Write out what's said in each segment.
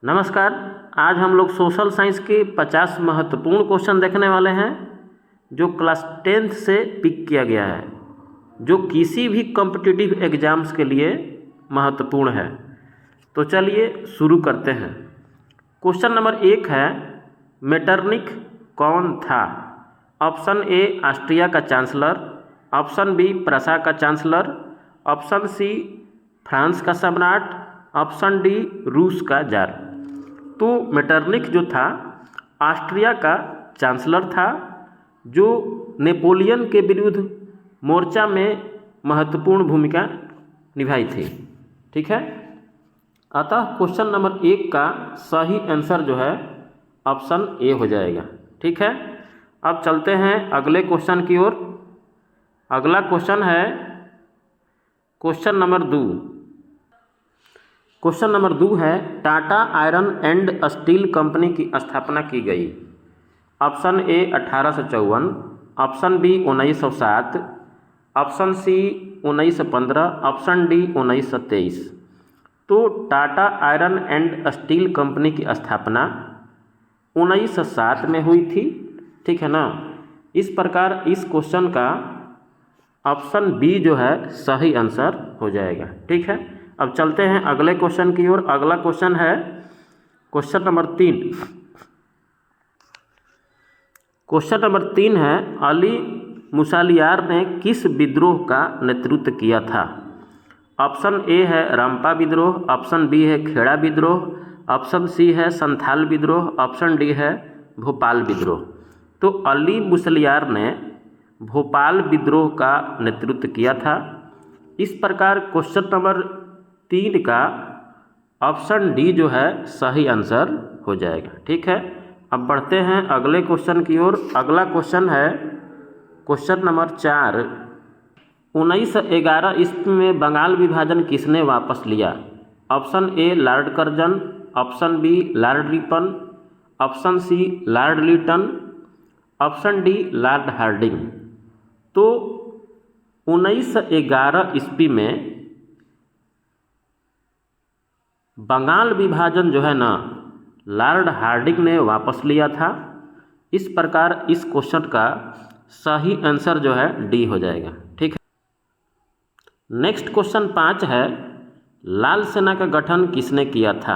नमस्कार। आज हम लोग सोशल साइंस के 50 महत्वपूर्ण क्वेश्चन देखने वाले हैं जो क्लास 10th से पिक किया गया है, जो किसी भी कॉम्पिटिटिव एग्जाम्स के लिए महत्वपूर्ण है। तो चलिए शुरू करते हैं। क्वेश्चन नंबर 1 है, मेटरनिख कौन था? ऑप्शन ए ऑस्ट्रिया का चांसलर, ऑप्शन बी प्रशा का चांसलर, ऑप्शन सी फ्रांस का सम्राट, ऑप्शन डी रूस का जार। तो मेटरनिख जो था ऑस्ट्रिया का चांसलर था, जो नेपोलियन के विरुद्ध मोर्चा में महत्वपूर्ण भूमिका निभाई थी। ठीक है, अतः क्वेश्चन नंबर 1 का सही आंसर जो है ऑप्शन ए हो जाएगा। ठीक है, अब चलते हैं अगले क्वेश्चन की ओर। अगला क्वेश्चन है क्वेश्चन नंबर 2। क्वेश्चन नंबर 2 है, Tata iron and steel company की स्थापना की गई। Option A 1854, option B 1907, option C 1915, option D 1923। तो Tata iron and steel company की स्थापना 1907 में हुई थी। ठीक है ना। इस प्रकार इस क्वेश्चन का ऑप्शन बी जो है सही आंसर हो जाएगा। ठीक है, अब चलते हैं अगले क्वेश्चन की ओर। अगला क्वेश्चन है क्वेश्चन नंबर 3। क्वेश्चन नंबर 3 है, अली मुसालियार ने किस विद्रोह का नेतृत्व किया था? ऑप्शन ए है रंपा विद्रोह, ऑप्शन बी है खेड़ा विद्रोह, ऑप्शन सी है संथाल विद्रोह, ऑप्शन डी है भोपाल विद्रोह। तो अली मुसलियार ने भोपाल विद्रोह का नेतृत्व किया था। इस प्रकार क्वेश्चन नंबर 3 का ऑप्शन डी जो है सही आंसर हो जाएगा। ठीक है, अब बढ़ते हैं अगले क्वेश्चन की ओर। अगला क्वेश्चन है क्वेश्चन नंबर 4। 1911 ईस्वी में बंगाल विभाजन किसने वापस लिया? Option A Lord Curzon, option B Lord Ripon, option C Lord Lytton, option D Lord Hardinge. तो 1911 ईस्वी में बंगाल विभाजन जो है ना लॉर्ड हार्डिंग ने वापस लिया था। इस प्रकार इस क्वेश्चन का सही आंसर जो है डी हो जाएगा। ठीक है, नेक्स्ट क्वेश्चन 5 है, लाल सेना का गठन किसने किया था?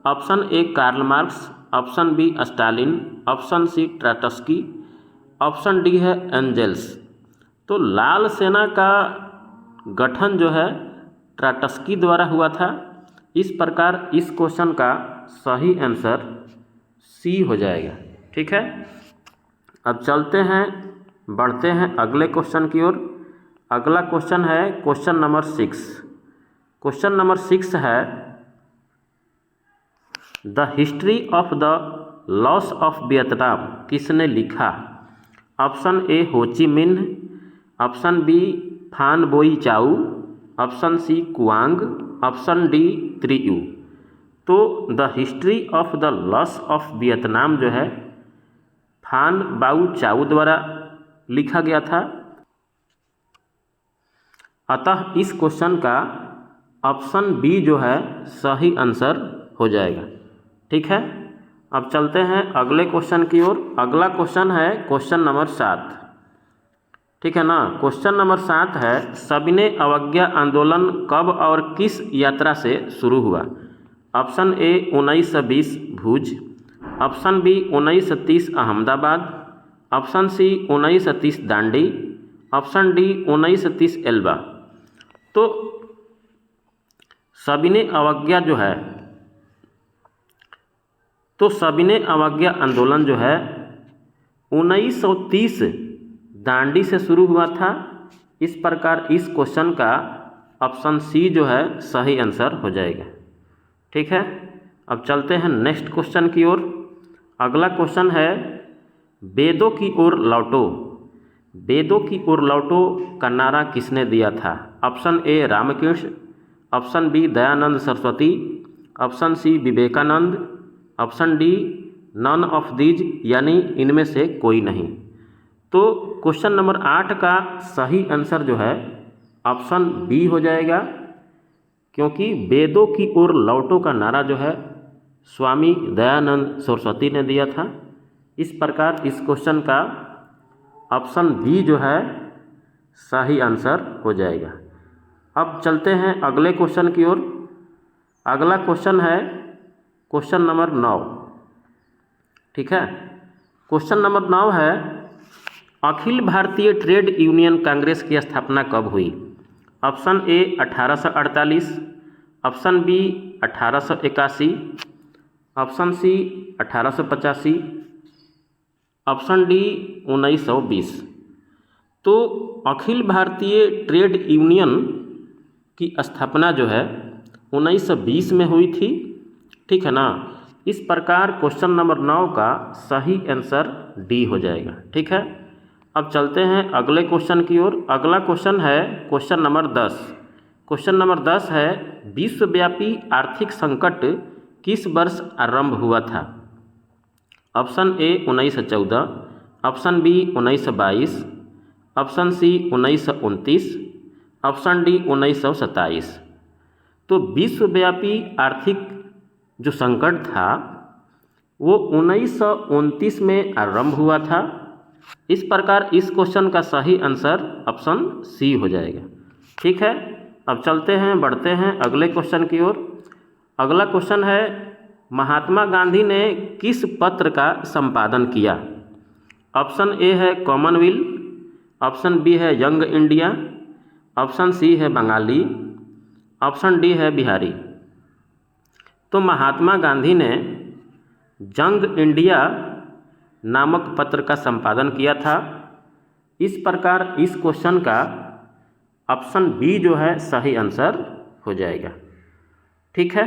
Option A Karl Marx, option B Stalin, option C Trotsky, option D है एंजेल्स। तो लाल सेना का गठन जो है ट्राटस्की द्वारा हुआ था। इस प्रकार इस क्वेश्चन का सही आंसर सी हो जाएगा। ठीक है, अब चलते हैं बढ़ते हैं अगले क्वेश्चन की ओर। अगला क्वेश्चन है क्वेश्चन नंबर 6। क्वेश्चन नंबर 6 है, the history of the loss of Vietnam किसने लिखा? ऑप्शन ए हो ची मिन्ह, ऑप्शन बी फान बोई चाऊ, option C Kuang, option D त्रियू। तो the history of the loss of Vietnam जो है फान बाऊ चाऊ द्वारा लिखा गया था। अतः इस क्वेश्चन का ऑप्शन बी जो है सही आंसर हो जाएगा। ठीक है, अब चलते हैं अगले क्वेश्चन की ओर। अगला क्वेश्चन है क्वेश्चन नंबर 7। ठीक है ना। क्वेश्चन नंबर 7 है, सविनय अवज्ञा आंदोलन कब और किस यात्रा से शुरू हुआ? Option A 1920 Bhuj, option B 1930 Ahmedabad, option C 1930 Dandi, option D 1930 Elba. तो सविनय अवज्ञा जो है सविनय अवज्ञा आंदोलन जो है 1930 दांडी से शुरू हुआ था। इस प्रकार इस क्वेश्चन का ऑप्शन सी जो है सही आंसर हो जाएगा। ठीक है, अब चलते हैं नेक्स्ट क्वेश्चन की ओर। अगला क्वेश्चन है, वेदों की ओर लौटो। वेदों की ओर लौटो का नारा किसने दिया था? Option A Ramakrishna, option B Dayanand Saraswati, option C Vivekananda, option D none of these यानी इनमें से कोई नहीं। तो क्वेश्चन नंबर 8 का सही आंसर जो है ऑप्शन बी हो जाएगा, क्योंकि वेदों की ओर लौटो का नारा जो है स्वामी दयानंद सरस्वती ने दिया था। इस प्रकार इस क्वेश्चन का ऑप्शन बी जो है सही आंसर हो जाएगा। अब चलते हैं अगले क्वेश्चन की ओर। अगला क्वेश्चन है क्वेश्चन नंबर 9। ठीक है, क्वेश्चन नंबर 9 है अखिल भारतीय ट्रेड यूनियन कांग्रेस की स्थापना कब हुई? Option A 1848, option B 1881, option C 1885, option D 1920। तो अखिल भारतीय ट्रेड यूनियन की स्थापना जो है 1920 में हुई थी। ठीक है ना। इस प्रकार क्वेश्चन नंबर 9 का सही आंसर डी हो जाएगा। ठीक है, अब चलते हैं अगले क्वेश्चन की ओर। अगला क्वेश्चन है क्वेश्चन नंबर 10। क्वेश्चन नंबर 10 है विश्वव्यापी आर्थिक संकट किस वर्ष आरंभ हुआ था? Option A 1914, option B 1922, option C 1929, option D 1927। तो विश्वव्यापी आर्थिक जो संकट था वो 1929 में आरंभ हुआ था। इस प्रकार इस क्वेश्चन का सही आंसर ऑप्शन सी हो जाएगा। ठीक है, अब चलते हैं, बढ़ते हैं अगले क्वेश्चन की ओर। अगला क्वेश्चन है महात्मा गांधी ने किस पत्र का संपादन किया? ऑप्शन ए है कॉमनवेल्थ, ऑप्शन बी है यंग इंडिया, ऑप्शन सी है बंगाली, ऑप्शन डी है बिहारी। तो महात्मा गांधी ने यंग इंडिया नामक पत्र का संपादन किया था। इस प्रकार इस क्वेश्चन का ऑप्शन बी जो है सही आंसर हो जाएगा। ठीक है,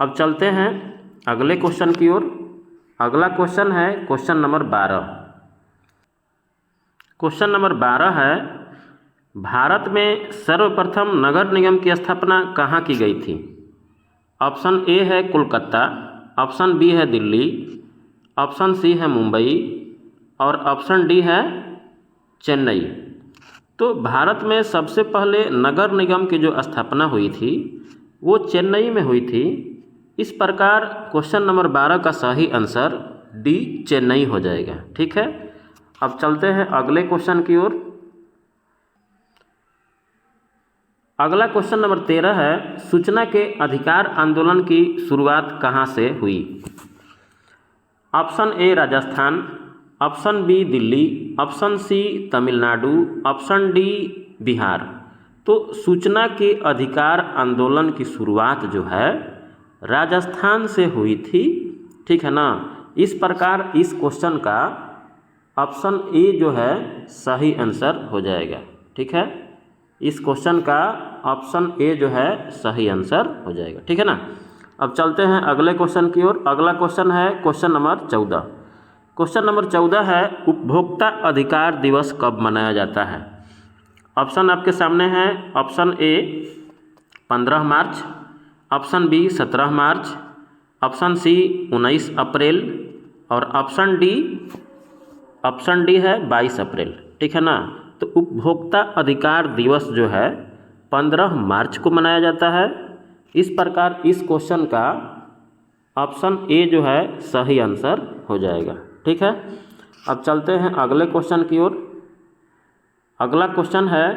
अब चलते हैं अगले क्वेश्चन की ओर। अगला क्वेश्चन है क्वेश्चन नंबर 12। क्वेश्चन नंबर 12 है भारत में सर्वप्रथम नगर निगम की स्थापना कहाँ की गई थी? ऑप्शन ए है कोलकाता, ऑप्शन बी है दिल्ली, ऑप्शन सी है मुंबई और ऑप्शन डी है चेन्नई। तो भारत में सबसे पहले नगर निगम की जो स्थापना हुई थी वो चेन्नई में हुई थी। इस प्रकार क्वेश्चन नंबर 12 का सही आंसर डी चेन्नई हो जाएगा। ठीक है, अब चलते हैं अगले क्वेश्चन की ओर। अगला क्वेश्चन नंबर 13 है सूचना के अधिकार आंदोलन की शुरुआत कहाँ से हुई? Option A Rajasthan, option B Delhi, option C Tamil Nadu, option D Bihar. तो सूचना के अधिकार आंदोलन की शुरुआत जो है राजस्थान से हुई थी। ठीक है ना। इस प्रकार इस क्वेश्चन का ऑप्शन ए जो है सही आंसर हो जाएगा। ठीक है, इस क्वेश्चन का ऑप्शन ए जो है सही आंसर हो जाएगा। ठीक है ना। अब चलते हैं अगले क्वेश्चन की ओर। अगला क्वेश्चन है क्वेश्चन नंबर 14। क्वेश्चन नंबर 14 है उपभोक्ता अधिकार दिवस कब मनाया जाता है? ऑप्शन आपके सामने है। Option A 15 March, option B 17 March, option C 19 April और ऑप्शन डी है 22 अप्रैल। ठीक है ना। तो उपभोक्ता अधिकार दिवस जो है 15 मार्च को मनाया जाता है। इस प्रकार इस क्वेश्चन का ऑप्शन ए जो है सही आंसर हो जाएगा। ठीक है, अब चलते हैं अगले क्वेश्चन की ओर। अगला क्वेश्चन है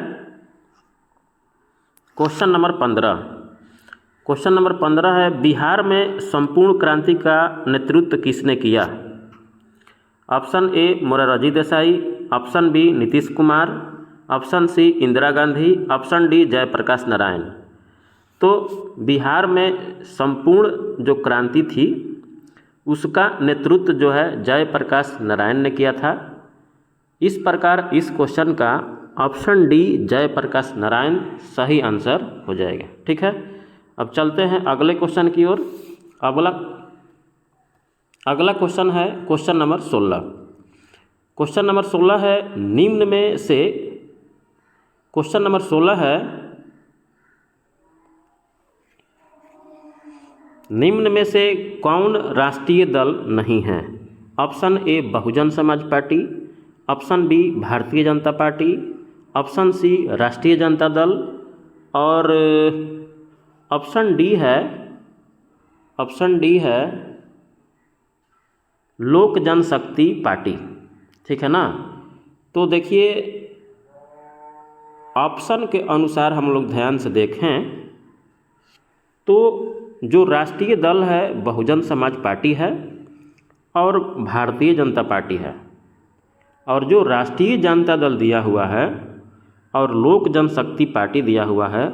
क्वेश्चन नंबर 15। क्वेश्चन नंबर 15 है बिहार में संपूर्ण क्रांति का नेतृत्व किसने किया? Option A Morarji Desai, option B Nitish Kumar, option C Indira Gandhi, option D Jayaprakash Narayan. तो बिहार में संपूर्ण जो क्रांति थी उसका नेतृत्व जो है जयप्रकाश नारायण ने किया था। इस प्रकार इस क्वेश्चन का ऑप्शन डी जयप्रकाश नारायण सही आंसर हो जाएगा। ठीक है, अब चलते हैं अगले क्वेश्चन की ओर। अगला क्वेश्चन है क्वेश्चन नंबर 16। क्वेश्चन नंबर 16 है निम्न में से क्वेश्चन नंबर 16 है निम्न में से कौन राष्ट्रीय दल नहीं है? ऑप्शन ए Bahujan Samaj party, option B Bharatiya Janata party, option C राष्ट्रीय जनता दल और ऑप्शन डी है ऑप्शन डी है लोक जनशक्ति पार्टी। ठीक है ना। तो देखिए ऑप्शन के अनुसार हम लोग ध्यान से देखें तो जो राष्ट्रीय दल है बहुजन समाज पार्टी है और भारतीय जनता पार्टी है, और जो राष्ट्रीय जनता दल दिया हुआ है और लोक जनशक्ति पार्टी दिया हुआ है,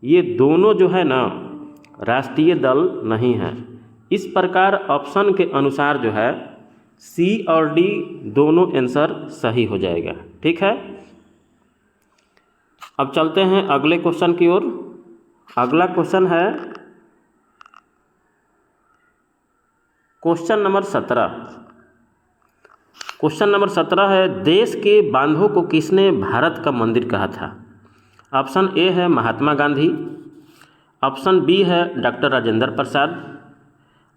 ये दोनों जो है ना राष्ट्रीय दल नहीं है। इस प्रकार ऑप्शन के अनुसार जो है सी और डी दोनों आंसर सही हो जाएगा। ठीक है। अब चलते हैं अगले क्वेश्चन की ओर। अगला क्वेश्चन है क्वेश्चन नंबर 17। क्वेश्चन नंबर 17 है देश के बांधों को किसने भारत का मंदिर कहा था। ऑप्शन ए है महात्मा गांधी, ऑप्शन बी है doctor Rajendra Prasad,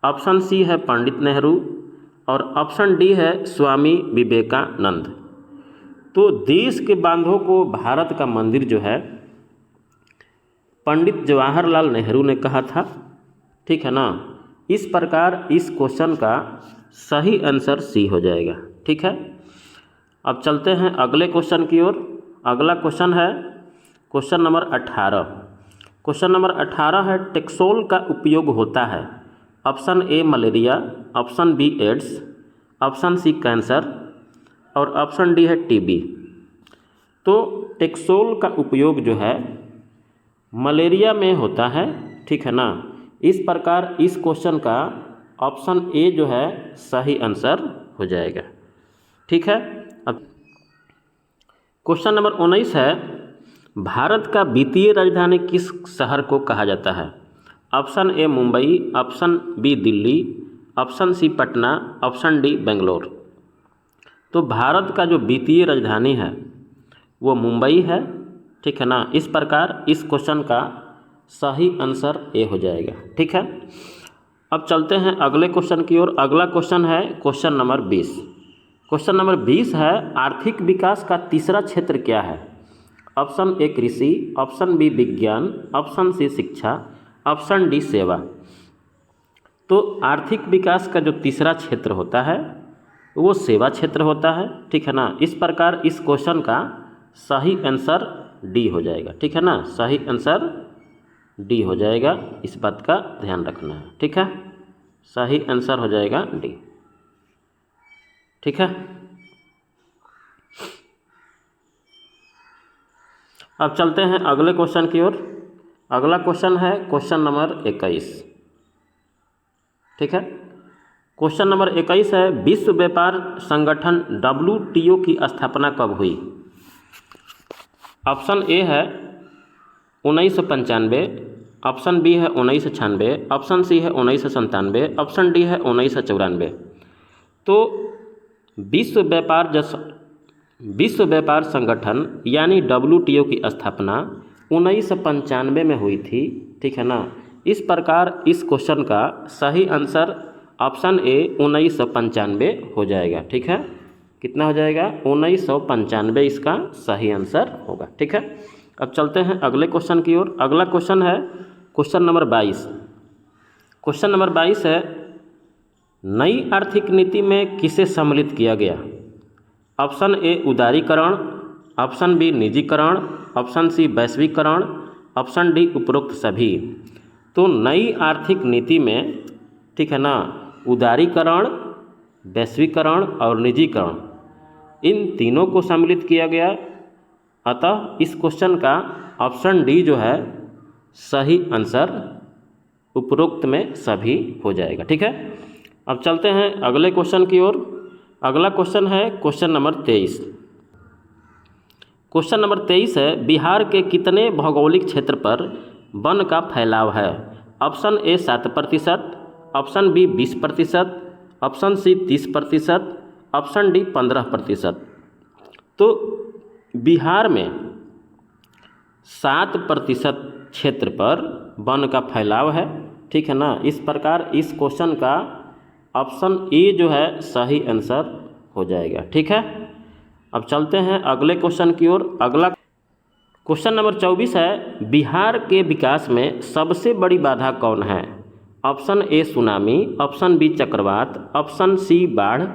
option C है पंडित नेहरू और ऑप्शन डी है स्वामी विवेकानंद। तो देश के बांधों को भारत का मंदिर जो है पंडित जवाहरलाल नेहरू ने कहा था। ठीक है ना। इस प्रकार इस क्वेश्चन का सही आंसर सी हो जाएगा। ठीक है। अब चलते हैं अगले क्वेश्चन की ओर। अगला क्वेश्चन है क्वेश्चन नंबर 18। क्वेश्चन नंबर 18 है टेक्सोल का उपयोग होता है। Option A malaria, option B AIDS, option C cancer और ऑप्शन डी है टीबी। तो टेक्सोल का उपयोग जो है मलेरिया में होता है। ठीक है ना। इस प्रकार इस क्वेश्चन का ऑप्शन ए जो है सही आंसर हो जाएगा। ठीक है। अब क्वेश्चन नंबर 19 है भारत का वित्तीय राजधानी किस शहर को कहा जाता है। Option A Mumbai, option B Delhi, option C Patna, option D Bangalore. तो भारत का जो वित्तीय राजधानी है वो मुंबई है। ठीक है ना। इस प्रकार इस क्वेश्चन का सही आंसर ए हो जाएगा। ठीक है। अब चलते हैं अगले क्वेश्चन की ओर। अगला क्वेश्चन है क्वेश्चन नंबर 20। क्वेश्चन नंबर 20 है आर्थिक विकास का तीसरा क्षेत्र क्या है। ऑप्शन ए कृषि, ऑप्शन बी विज्ञान, ऑप्शन सी शिक्षा, ऑप्शन डी सेवा। तो आर्थिक विकास का जो तीसरा क्षेत्र होता है वो सेवा क्षेत्र होता है। ठीक है ना। इस प्रकार इस क्वेश्चन का सही आंसर डी हो जाएगा। ठीक है ना। सही आंसर डी हो जाएगा। इस बात का ध्यान रखना है। ठीक है। सही आंसर हो जाएगा डी। ठीक है। अब चलते हैं अगले क्वेश्चन की ओर। अगला क्वेश्चन है क्वेश्चन नंबर 21। ठीक है। क्वेश्चन नंबर 21 है विश्व व्यापार संगठन WTO की स्थापना कब हुई। ऑप्शन ए है 1995, ऑप्शन बी है 1996, ऑप्शन सी है 1997, ऑप्शन डी है 1994। तो विश्व व्यापार संगठन यानी WTO की स्थापना 1995 में हुई थी। ठीक है ना। इस प्रकार इस क्वेश्चन का सही आंसर ऑप्शन ए 1995 हो जाएगा। ठीक है। कितना हो जाएगा 1995 इसका सही आंसर होगा। ठीक है। अब चलते हैं अगले क्वेश्चन की ओर। अगला क्वेश्चन है क्वेश्चन नंबर 22। क्वेश्चन नंबर 22 है नई आर्थिक नीति में किसे सम्मिलित किया गया। ऑप्शन ए उदारीकरण, ऑप्शन बी निजीकरण, ऑप्शन सी वैश्वीकरण, ऑप्शन डी उपरोक्त सभी। तो नई आर्थिक नीति में ठीक है ना उदारीकरण, वैश्वीकरण और निजीकरण इन तीनों को सम्मिलित किया गया। अतः इस क्वेश्चन का ऑप्शन डी जो है सही आंसर उपरोक्त में सभी हो जाएगा। ठीक है। अब चलते हैं अगले क्वेश्चन की ओर। अगला क्वेश्चन है क्वेश्चन नंबर 23। क्वेश्चन नंबर 23 है बिहार के कितने भौगोलिक क्षेत्र पर वन का फैलाव है। Option A 7%, option B 20%, option C 30%, option D 15%। तो बिहार में 7% क्षेत्र पर वन का फैलाव है। ठीक है ना। इस प्रकार इस क्वेश्चन का ऑप्शन ए जो है सही आंसर हो जाएगा। ठीक है। अब चलते हैं अगले क्वेश्चन की ओर। अगला क्वेश्चन नंबर 24 है बिहार के विकास में सबसे बड़ी बाधा कौन है। Option A tsunami, option B चक्रवात, ऑप्शन सी बाढ़,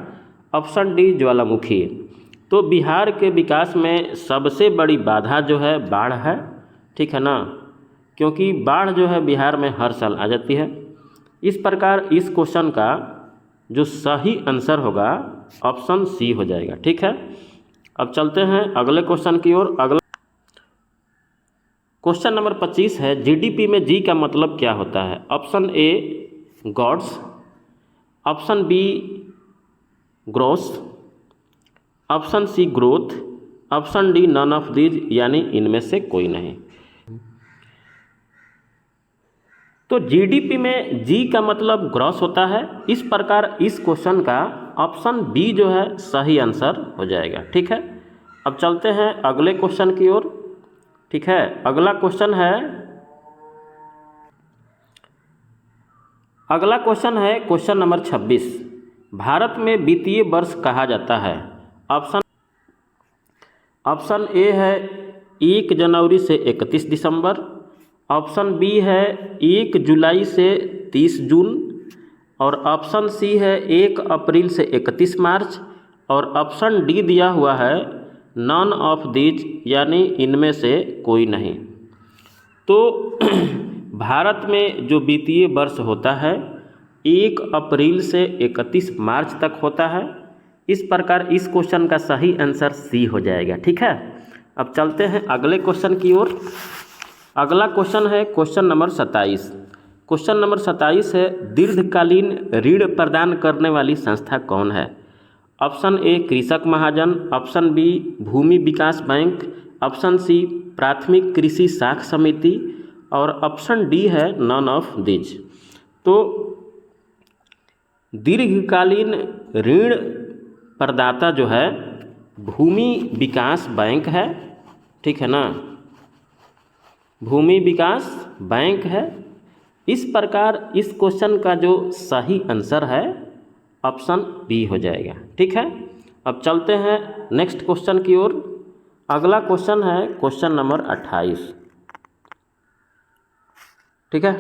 ऑप्शन डी ज्वालामुखी। तो बिहार के विकास में सबसे बड़ी बाधा जो है बाढ़ है, ठीक है ना, क्योंकि बाढ़ जो है बिहार में हर साल आ जाती है। इस प्रकार इस क्वेश्चन का जो सही आंसर होगा ऑप्शन सी हो जाएगा, ठीक है। अब चलते हैं अगले क्वेश्चन की ओर। अगला क्वेश्चन नंबर 25 है, जीडीपी में जी का मतलब क्या होता है? Option A gods, option B gross, option C growth, option D none of these यानी इनमें से कोई नहीं। तो जीडीपी में जी का मतलब ग्रॉस होता है। इस प्रकार इस क्वेश्चन का ऑप्शन बी जो है सही आंसर हो जाएगा, ठीक है। अब चलते हैं अगले क्वेश्चन की ओर, ठीक है। अगला क्वेश्चन है क्वेश्चन नंबर 26। भारत में वित्तीय वर्ष कहा जाता है? ऑप्शन ए है 1 जनवरी से 31 दिसंबर, ऑप्शन बी है 1 जुलाई से 30 जून, और ऑप्शन सी है 1 अप्रैल से 31 मार्च, और ऑप्शन डी दिया हुआ है नॉन ऑफ दीज यानी इनमें से कोई नहीं। तो भारत में जो वित्तीय वर्ष होता है 1 अप्रैल से 31 मार्च तक होता है। इस प्रकार इस क्वेश्चन का सही आंसर सी हो जाएगा, ठीक है। अब चलते हैं अगले क्वेश्चन की ओर। अगला क्वेश्चन है क्वेश्चन नंबर 27। क्वेश्चन नंबर 27 है, दीर्घकालीन ऋण प्रदान करने वाली संस्था कौन है? ऑप्शन ए कृषक महाजन, ऑप्शन बी भूमि विकास बैंक, ऑप्शन सी प्राथमिक कृषि साख समिति, और ऑप्शन डी है नन ऑफ दीज। तो दीर्घकालीन ऋण प्रदाता जो है भूमि विकास बैंक है, ठीक है ना, भूमि विकास बैंक है। इस प्रकार इस क्वेश्चन का जो सही आंसर है ऑप्शन बी हो जाएगा, ठीक है। अब चलते हैं नेक्स्ट क्वेश्चन की ओर। अगला क्वेश्चन है क्वेश्चन नंबर 28, ठीक है।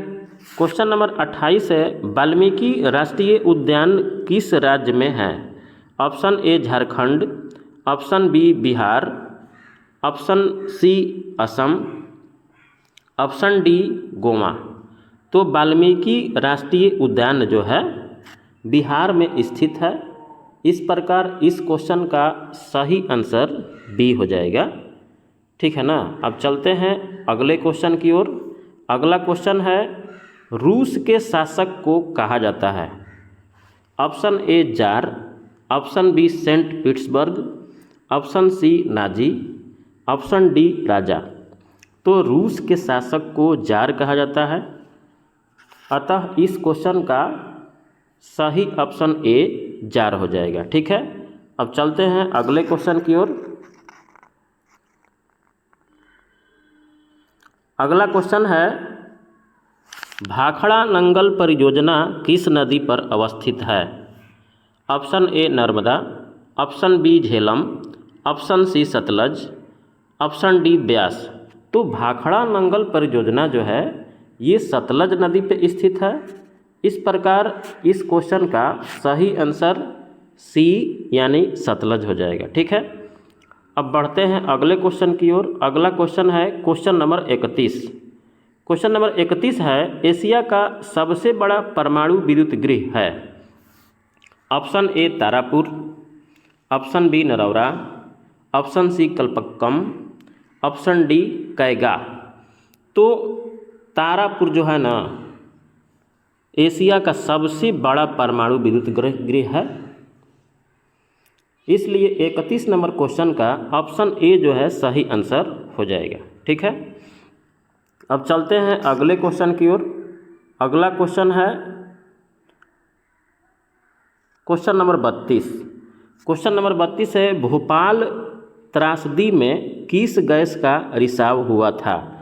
क्वेश्चन नंबर 28 है, वाल्मीकि राष्ट्रीय उद्यान किस राज्य में है? Option A Jharkhand, option B Bihar, option C Assam, option D Goa. तो वाल्मीकि राष्ट्रीय उद्यान जो है बिहार में स्थित है। इस प्रकार इस क्वेश्चन का सही आंसर बी हो जाएगा, ठीक है ना। अब चलते हैं अगले क्वेश्चन की ओर। अगला क्वेश्चन है, रूस के शासक को कहा जाता है? Option A Tsar, option B Saint Petersburg, option C Nazi, option D राजा। तो रूस के शासक को जार कहा जाता है। अतः इस क्वेश्चन का सही ऑप्शन ए जार हो जाएगा, ठीक है। अब चलते हैं अगले क्वेश्चन की ओर। अगला क्वेश्चन है, भाखड़ा नंगल परियोजना किस नदी पर अवस्थित है? Option A Narmada, option B Jhelum, option C Sutlej, option D Beas. तो भाखड़ा नंगल परियोजना जो है ये सतलज नदी पे स्थित है। इस प्रकार इस क्वेश्चन का सही आंसर सी यानी सतलज हो जाएगा, ठीक है। अब बढ़ते हैं अगले क्वेश्चन की ओर। अगला क्वेश्चन है क्वेश्चन नंबर 31। क्वेश्चन नंबर 31 है, एशिया का सबसे बड़ा परमाणु विद्युत गृह है? Option A Tarapur, option B Narora, option C Kalpakkam, option D Kaiga. तो तारापुर जो है ना एशिया का सबसे बड़ा परमाणु विद्युत गृह है। इसलिए 31 नंबर क्वेश्चन का ऑप्शन ए जो है सही आंसर हो जाएगा, ठीक है। अब चलते हैं अगले क्वेश्चन की ओर। अगला क्वेश्चन है क्वेश्चन नंबर 32। क्वेश्चन नंबर 32 है, भोपाल त्रासदी में किस गैस का रिसाव हुआ था?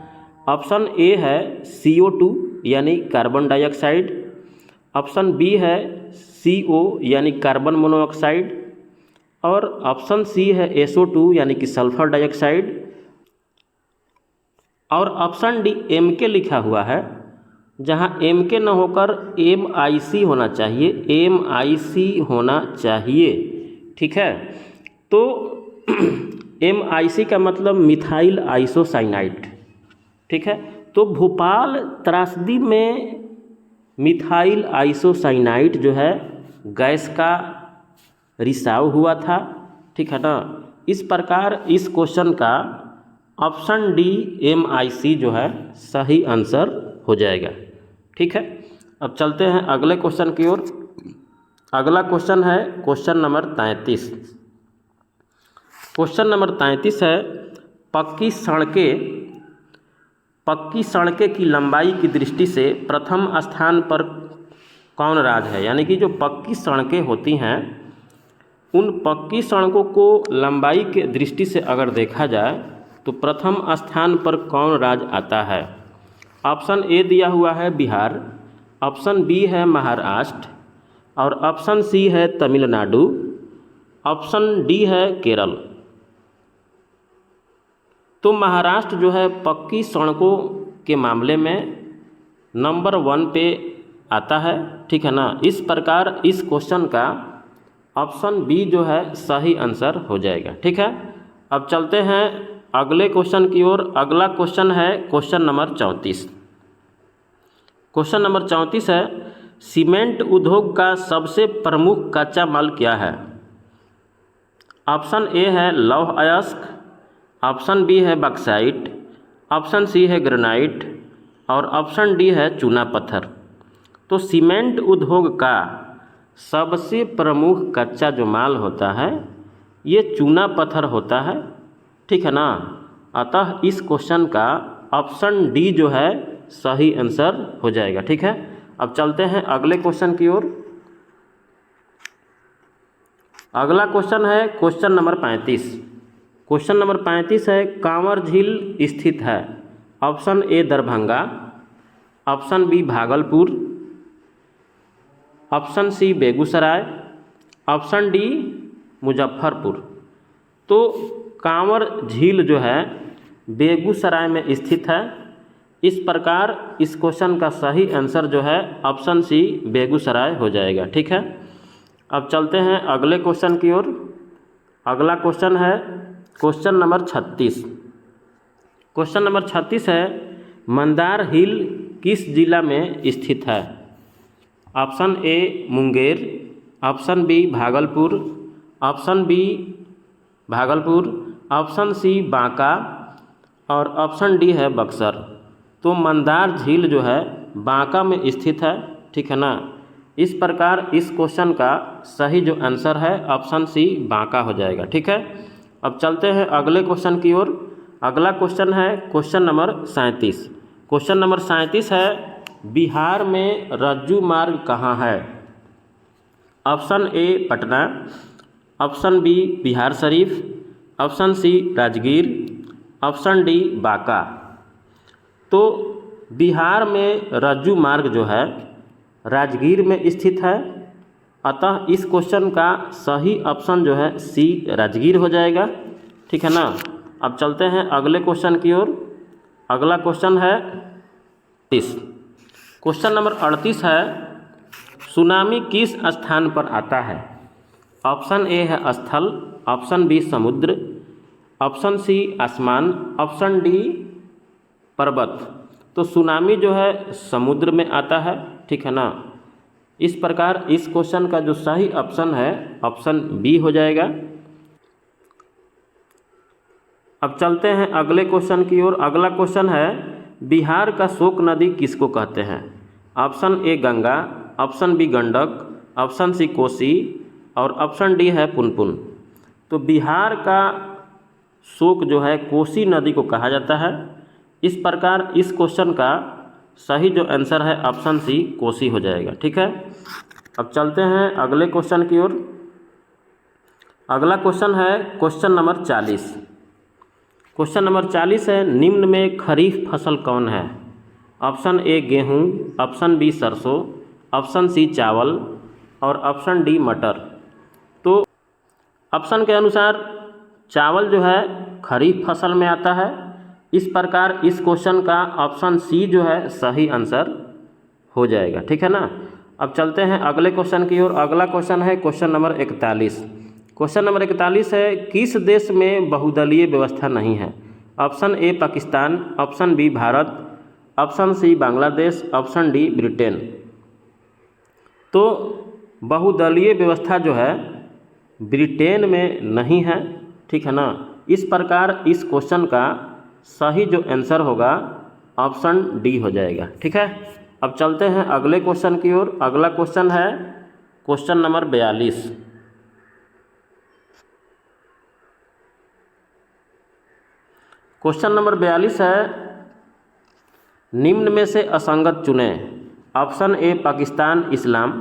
ऑप्शन ए है CO2 यानी कार्बन डाइऑक्साइड, ऑप्शन बी है CO यानी कार्बन मोनोऑक्साइड, और ऑप्शन सी है SO2 यानी कि सल्फर डाइऑक्साइड, और ऑप्शन डी MK लिखा हुआ है जहाँ एम के न होकर MIC होना चाहिए, MIC होना चाहिए, ठीक है। तो MIC का मतलब मिथाइल आइसोसाइनाइड, ठीक है। तो भोपाल त्रासदी में मिथाइल आइसोसाइनाइड जो है गैस का रिसाव हुआ था, ठीक है ना। इस प्रकार इस क्वेश्चन का ऑप्शन डी MIC जो है सही आंसर हो जाएगा, ठीक है। अब चलते हैं अगले क्वेश्चन की ओर। अगला क्वेश्चन है क्वेश्चन नंबर 33। क्वेश्चन नंबर 33 है, पक्की सड़कें की लंबाई की दृष्टि से प्रथम स्थान पर कौन राज्य है। यानी कि जो पक्की सड़कें होती हैं, उन पक्की सड़कों को लंबाई के दृष्टि से अगर देखा जाए तो प्रथम स्थान पर कौन राज्य आता है। ऑप्शन ए दिया हुआ है बिहार, ऑप्शन बी है महाराष्ट्र और ऑप्शन सी है तमिलनाडु, ऑप्शन डी है केरल। तो महाराष्ट्र जो है पक्की सड़कों के मामले में नंबर 1 पे आता है, ठीक है ना। इस प्रकार इस क्वेश्चन का ऑप्शन बी जो है सही आंसर हो जाएगा, ठीक है। अब चलते हैं अगले क्वेश्चन की ओर। अगला क्वेश्चन है क्वेश्चन नंबर 34। क्वेश्चन नंबर 34 है, सीमेंट उद्योग का सबसे प्रमुख कच्चा माल क्या है। ऑप्शन ए है लौह अयस्क, ऑप्शन बी है बक्साइट, ऑप्शन सी है ग्रेनाइट और ऑप्शन डी है चूना पत्थर। तो सीमेंट उद्योग का सबसे प्रमुख कच्चा जो माल होता है ये चूना पत्थर होता है, ठीक है ना। अतः इस क्वेश्चन का ऑप्शन डी जो है सही आंसर हो जाएगा, ठीक है। अब चलते हैं अगले क्वेश्चन की ओर। अगला क्वेश्चन है क्वेश्चन नंबर 35। क्वेश्चन नंबर 35 है, कांवर झील स्थित है। Option A Darbhanga, option B Bhagalpur, option C Begusarai, option D Muzaffarpur. तो कांवर झील जो है बेगूसराय में स्थित है। इस प्रकार इस क्वेश्चन का सही आंसर जो है ऑप्शन सी बेगूसराय हो जाएगा, ठीक है। अब चलते हैं अगले क्वेश्चन की ओर। अगला क्वेश्चन है क्वेश्चन नंबर 36। क्वेश्चन नंबर 36 है, मंदार हिल किस जिला में स्थित है। Option A Munger, option B Bhagalpur, option B Bhagalpur, option C Banka और ऑप्शन डी है बक्सर। तो मंदार झील जो है बांका में स्थित है, ठीक है ना। इस प्रकार इस क्वेश्चन का सही जो आंसर है ऑप्शन सी बांका हो जाएगा, ठीक है। अब चलते हैं अगले क्वेश्चन की ओर। अगला क्वेश्चन है क्वेश्चन नंबर 37। क्वेश्चन नंबर 37 है, बिहार में रज्जू मार्ग कहाँ है। Option A Patna, option B Bihar Sharif, option C Rajgir, option D Banka. तो बिहार में रज्जू मार्ग जो है राजगीर में स्थित है। अतः इस क्वेश्चन का सही ऑप्शन जो है सी राजगीर हो जाएगा, ठीक है ना। अब चलते हैं अगले क्वेश्चन की ओर। अगला क्वेश्चन है 38। क्वेश्चन नंबर 38 है, सुनामी किस स्थान पर आता है। ऑप्शन ए है स्थल, ऑप्शन बी समुद्र, ऑप्शन सी आसमान, ऑप्शन डी पर्वत। तो सुनामी जो है समुद्र में आता है, ठीक है ना। इस प्रकार इस क्वेश्चन का जो सही ऑप्शन है ऑप्शन बी हो जाएगा। अब चलते हैं अगले क्वेश्चन की ओर। अगला क्वेश्चन है, बिहार का शोक नदी किसको कहते हैं। Option A Ganga, option B Gandak, option C Kosi और ऑप्शन डी है पुनपुन। तो बिहार का शोक जो है कोसी नदी को कहा जाता है। इस प्रकार इस क्वेश्चन का सही जो आंसर है ऑप्शन सी कोसी हो जाएगा, ठीक है। अब चलते हैं अगले क्वेश्चन की ओर। अगला क्वेश्चन है क्वेश्चन नंबर 40। क्वेश्चन नंबर 40 है, निम्न में खरीफ फसल कौन है। ऑप्शन ए गेहूँ, ऑप्शन बी सरसों, ऑप्शन सी चावल और ऑप्शन डी मटर। तो ऑप्शन के अनुसार चावल जो है खरीफ फसल में आता है। इस प्रकार इस क्वेश्चन का ऑप्शन सी जो है सही आंसर हो जाएगा। ठीक है ना। अब चलते हैं अगले क्वेश्चन की ओर। अगला क्वेश्चन है क्वेश्चन नंबर 41। क्वेश्चन नंबर 41 है, किस देश में बहुदलीय व्यवस्था नहीं है? Option A Pakistan, option B Bharat, option C Bangladesh, option D Britain. तो बहुदलीय व्यवस्था जो है ब्रिटेन में नहीं है। ठीक है ना। इस प्रकार इस क्वेश्चन का सही जो आंसर होगा ऑप्शन डी हो जाएगा। ठीक है। अब चलते हैं अगले क्वेश्चन की ओर। अगला क्वेश्चन है क्वेश्चन नंबर 42। क्वेश्चन नंबर 42 है, निम्न में से असंगत चुनें। ऑप्शन ए पाकिस्तान इस्लाम,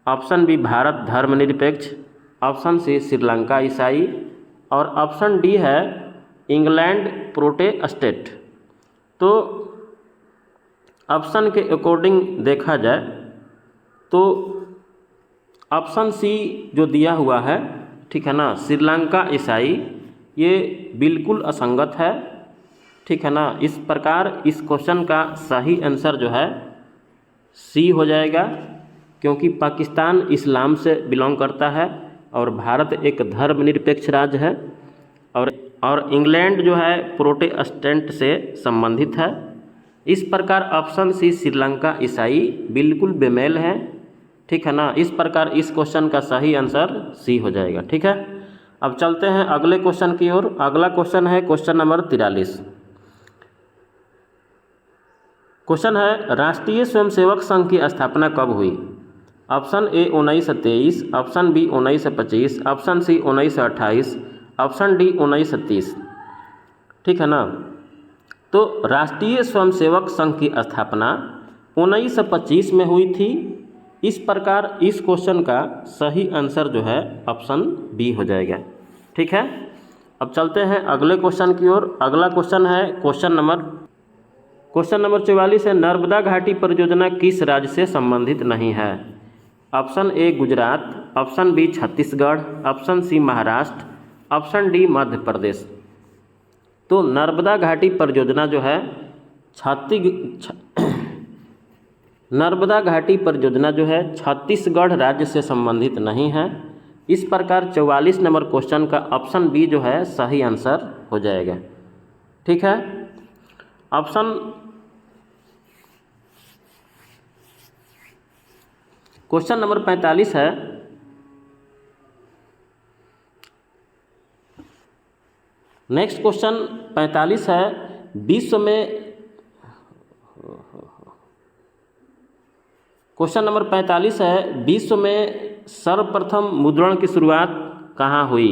ऑप्शन बी भारत धर्मनिरपेक्ष, ऑप्शन सी श्रीलंका ईसाई और ऑप्शन डी है इंग्लैंड प्रोटेस्टेंट। तो ऑप्शन के अकॉर्डिंग देखा जाए तो ऑप्शन सी जो दिया हुआ है, ठीक है ना, श्रीलंका ईसाई, ये बिल्कुल असंगत है। ठीक है ना। इस प्रकार इस क्वेश्चन का सही आंसर जो है सी हो जाएगा, क्योंकि पाकिस्तान इस्लाम से बिलोंग करता है और भारत एक धर्मनिरपेक्ष राज्य है और इंग्लैंड जो है प्रोटेस्टेंट से संबंधित है। इस प्रकार ऑप्शन सी श्रीलंका ईसाई बिल्कुल बेमेल है। ठीक है ना। इस प्रकार इस क्वेश्चन का सही आंसर सी हो जाएगा। ठीक है। अब चलते हैं अगले क्वेश्चन की ओर। अगला क्वेश्चन है क्वेश्चन नंबर 43। क्वेश्चन है, राष्ट्रीय स्वयंसेवक संघ की स्थापना कब हुई? Option A 1923, option B 1925, option C 1928, option D 1930। ठीक है ना। तो राष्ट्रीय स्वयंसेवक संघ की स्थापना 1925 में हुई थी। इस प्रकार इस क्वेश्चन का सही आंसर जो है ऑप्शन बी हो जाएगा। ठीक है। अब चलते हैं अगले क्वेश्चन की ओर। अगला क्वेश्चन है क्वेश्चन नंबर 44 है, नर्मदा घाटी परियोजना किस राज्य से संबंधित नहीं है? Option A Gujarat, option B Chhattisgarh, option C Maharashtra, option D Madhya Pradesh. तो नर्मदा घाटी परियोजना जो है नर्मदा घाटी परियोजना जो है छत्तीसगढ़ राज्य से संबंधित नहीं है। इस प्रकार 44 नंबर क्वेश्चन का ऑप्शन बी जो है सही आंसर हो जाएगा। ठीक है। क्वेश्चन नंबर 45 है, नेक्स्ट क्वेश्चन 45 है, क्वेश्चन नंबर 45 है, विश्व में सर्वप्रथम मुद्रण की शुरुआत कहाँ हुई?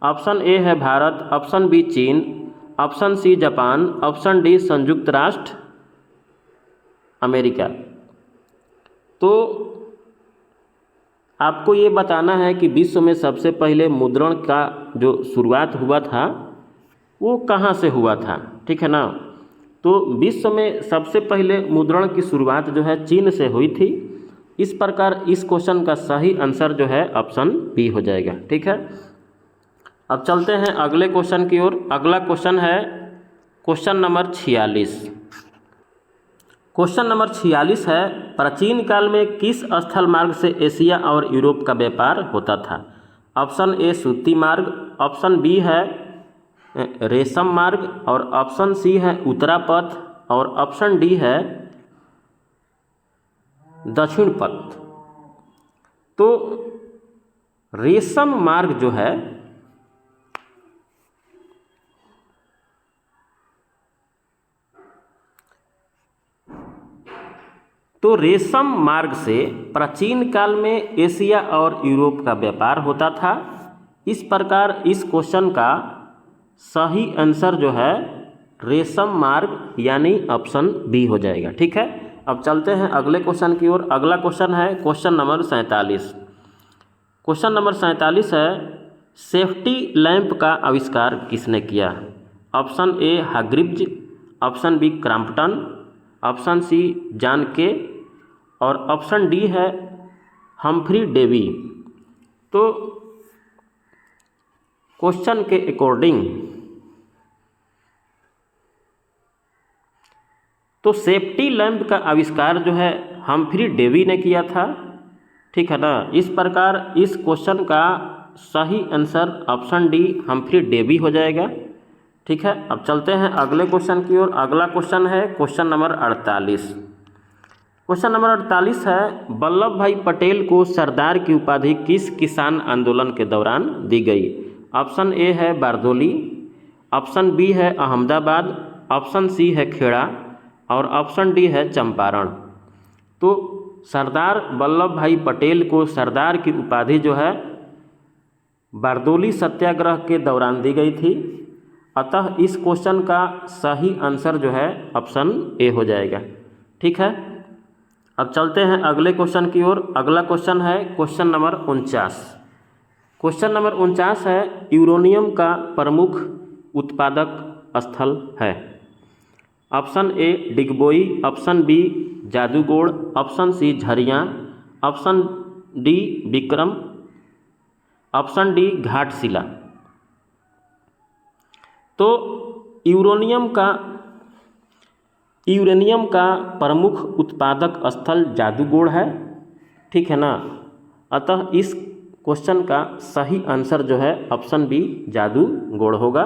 ऑप्शन ए है भारत, ऑप्शन बी चीन, option C Japan, option D संयुक्त राष्ट्र अमेरिका। तो आपको ये बताना है कि विश्व में सबसे पहले मुद्रण का जो शुरुआत हुआ था वो कहाँ से हुआ था। ठीक है ना। तो विश्व में सबसे पहले मुद्रण की शुरुआत जो है चीन से हुई थी। इस प्रकार इस क्वेश्चन का सही आंसर जो है ऑप्शन बी हो जाएगा। ठीक है। अब चलते हैं अगले क्वेश्चन की ओर। अगला क्वेश्चन है क्वेश्चन नंबर 46। क्वेश्चन नंबर 46 है, प्राचीन काल में किस स्थल मार्ग से एशिया और यूरोप का व्यापार होता था? ऑप्शन ए सूती मार्ग, ऑप्शन बी है रेशम मार्ग और ऑप्शन सी है उत्तरा पथ और ऑप्शन डी है दक्षिण पथ। तो रेशम मार्ग जो है रेशम मार्ग से प्राचीन काल में एशिया और यूरोप का व्यापार होता था। इस प्रकार इस क्वेश्चन का सही आंसर जो है रेशम मार्ग यानी ऑप्शन बी हो जाएगा। ठीक है। अब चलते हैं अगले क्वेश्चन की ओर। अगला क्वेश्चन है क्वेश्चन नंबर 47। क्वेश्चन नंबर 47 है, सेफ्टी लैंप का आविष्कार किसने किया? Option A Hargreaves, option B Crompton, option C John Kay और ऑप्शन डी है हम्फ्री डेवी। तो क्वेश्चन के अकॉर्डिंग तो तो सेफ्टी लैंप का आविष्कार जो है हम्फ्री डेवी ने किया था, ठीक है ना। इस प्रकार इस क्वेश्चन का सही answer option D Humphry Davy हो जाएगा, ठीक है। अब चलते हैं अगले क्वेश्चन की ओर। अगला क्वेश्चन है क्वेश्चन नंबर 48। क्वेश्चन नंबर 48 है, वल्लभ भाई पटेल को सरदार की उपाधि किस किसान आंदोलन के दौरान दी गई? ऑप्शन ए है बारदोली, ऑप्शन बी है अहमदाबाद, ऑप्शन सी है खेड़ा और ऑप्शन डी है चंपारण। तो सरदार वल्लभ भाई पटेल को सरदार की उपाधि जो है बारदोली सत्याग्रह के दौरान दी गई थी, अतः इस क्वेश्चन का सही आंसर जो है ऑप्शन ए हो जाएगा, ठीक है। अब चलते हैं अगले क्वेश्चन की ओर। अगला क्वेश्चन है क्वेश्चन नंबर 49। क्वेश्चन नंबर 49 है, यूरेनियम का प्रमुख उत्पादक स्थल है? Option A Digboi, option B Jaduguda, option C Jharia, option D Vikram, option D Ghatshila. तो यूरेनियम का प्रमुख उत्पादक स्थल जादूगोड़ है, ठीक है ना। अतः इस क्वेश्चन का सही आंसर जो है ऑप्शन बी जादूगोड़ होगा।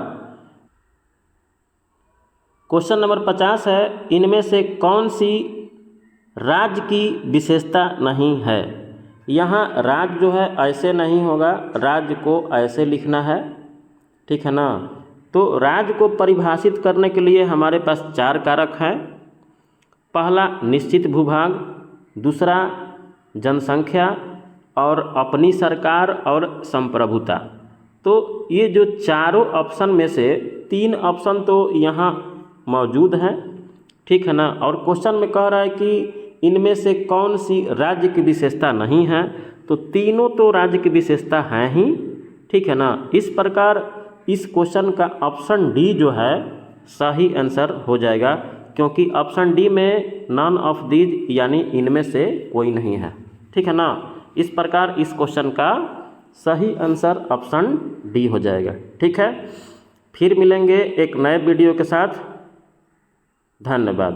क्वेश्चन नंबर 50 है, इनमें से कौन सी राज्य की विशेषता नहीं है? यहाँ राज्य जो है ऐसे नहीं होगा, राज्य को ऐसे लिखना है, ठीक है ना। तो राज्य को परिभाषित करने के लिए हमारे पास 4 कारक हैं। पहला निश्चित भूभाग, दूसरा जनसंख्या और अपनी सरकार और संप्रभुता। तो ये जो चारों ऑप्शन में से 3 ऑप्शन तो यहाँ मौजूद हैं, ठीक है ना। और क्वेश्चन में कह रहा है कि इनमें से कौन सी राज्य की विशेषता नहीं है, तो तीनों तो राज्य की विशेषता हैं ही, ठीक है ना। इस प्रकार इस क्वेश्चन का ऑप्शन डी जो है सही आंसर हो जाएगा, क्योंकि ऑप्शन डी में नॉन ऑफ दीज यानी इनमें से कोई नहीं है, ठीक है ना। इस प्रकार इस क्वेश्चन का सही आंसर ऑप्शन डी हो जाएगा, ठीक है। फिर मिलेंगे एक नए वीडियो के साथ। धन्यवाद।